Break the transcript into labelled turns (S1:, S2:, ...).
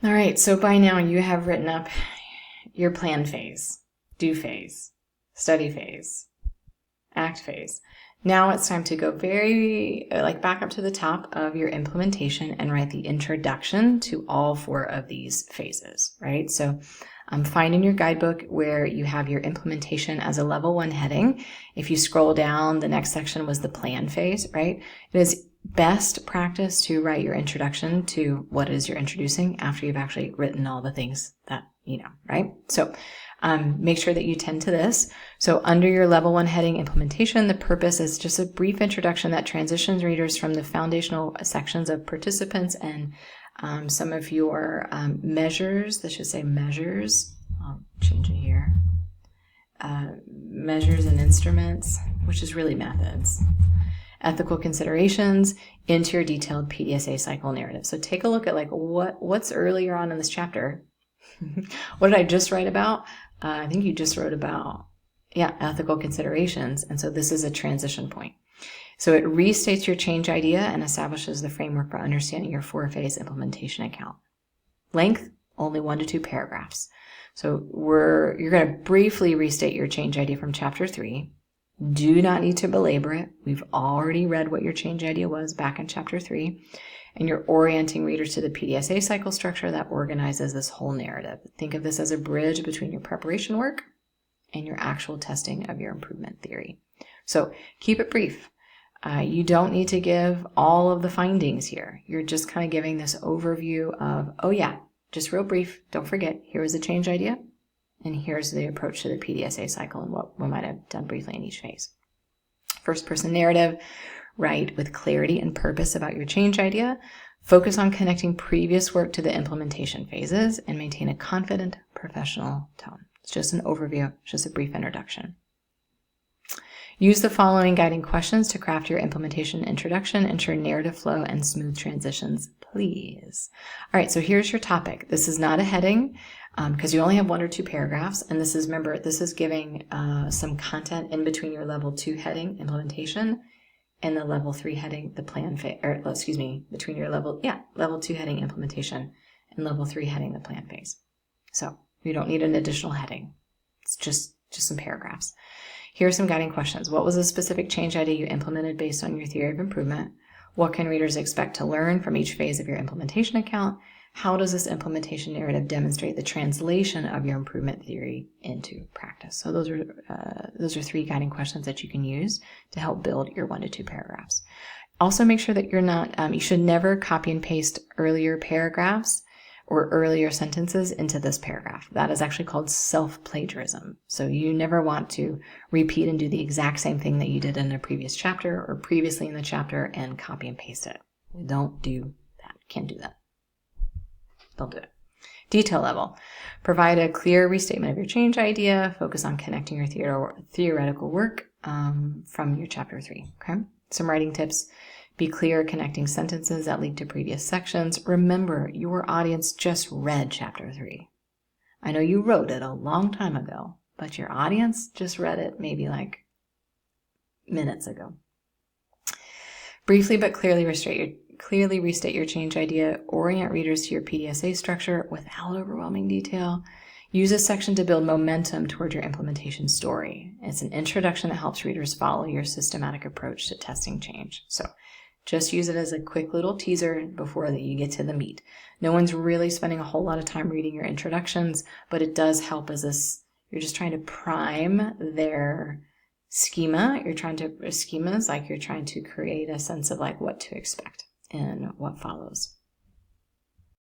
S1: All right, so by now you have written up your plan phase, do phase, study phase, act phase. Now it's time to go back up to the top of your implementation and write the introduction to all 4 of these phases, right? So find in your guidebook where you have your implementation as a level 1 heading. If you scroll down, the next section was the plan phase, right? It is best practice to write your introduction to what it is you're introducing after you've actually written all the things that you know, right? So make sure that you tend to this. So under your level 1 heading implementation, the purpose is just a brief introduction that transitions readers from the foundational sections of participants and some of your measures. This should say measures. I'll change it here. Measures and instruments, which is really methods. Ethical considerations into your detailed PDSA cycle narrative. So take a look at what's earlier on in this chapter. What did I just write about? I think you just wrote about, ethical considerations. And so this is a transition point. So it restates your change idea and establishes the framework for understanding your 4-phase implementation account. Length, only 1 to 2 paragraphs. So you're going to briefly restate your change idea from chapter 3. Do not need to belabor it. We've already read what your change idea was back in chapter 3. And you're orienting readers to the PDSA cycle structure that organizes this whole narrative. Think of this as a bridge between your preparation work and your actual testing of your improvement theory. So keep it brief. You don't need to give all of the findings here. You're just kind of giving this overview of, just real brief. Don't forget, here is the change idea, and here's the approach to the PDSA cycle and what we might have done briefly in each phase. First person narrative. Write with clarity and purpose about your change idea. Focus on connecting previous work to the implementation phases and maintain a confident, professional tone. It's just an overview, just a brief introduction. Use the following guiding questions to craft your implementation introduction. Ensure narrative flow and smooth transitions, please. All right, so here's your topic. This is not a heading because you only have 1 or 2 paragraphs. And this is giving some content in between your level 2 heading, implementation, and the level 3 heading, the plan phase, between your level 2 heading, implementation, and level 3 heading, the plan phase. So you don't need an additional heading. It's just some paragraphs. Here are some guiding questions. What was the specific change idea you implemented based on your theory of improvement? What can readers expect to learn from each phase of your implementation account? How does this implementation narrative demonstrate the translation of your improvement theory into practice? So those are 3 guiding questions that you can use to help build your 1 to 2 paragraphs. Also make sure that you're not, you should never copy and paste earlier paragraphs or earlier sentences into this paragraph. That is actually called self-plagiarism. So you never want to repeat and do the exact same thing that you did in a previous chapter or previously in the chapter and copy and paste it. Don't do that. Can't do that. Don't do it. Detail level. Provide a clear restatement of your change idea. Focus on connecting your theoretical work from your chapter 3. Okay. Some writing tips. Be clear connecting sentences that lead to previous sections. Remember, your audience just read chapter 3. I know you wrote it a long time ago, but your audience just read it maybe minutes ago. Briefly but clearly restate your change idea. Orient readers to your PDSA structure without overwhelming detail. Use this section to build momentum toward your implementation story. It's an introduction that helps readers follow your systematic approach to testing change. So just use it as a quick little teaser before you get to the meat. No one's really spending a whole lot of time reading your introductions, but it does help as you're just trying to prime their schema. You're trying to create a sense of what to expect and what follows.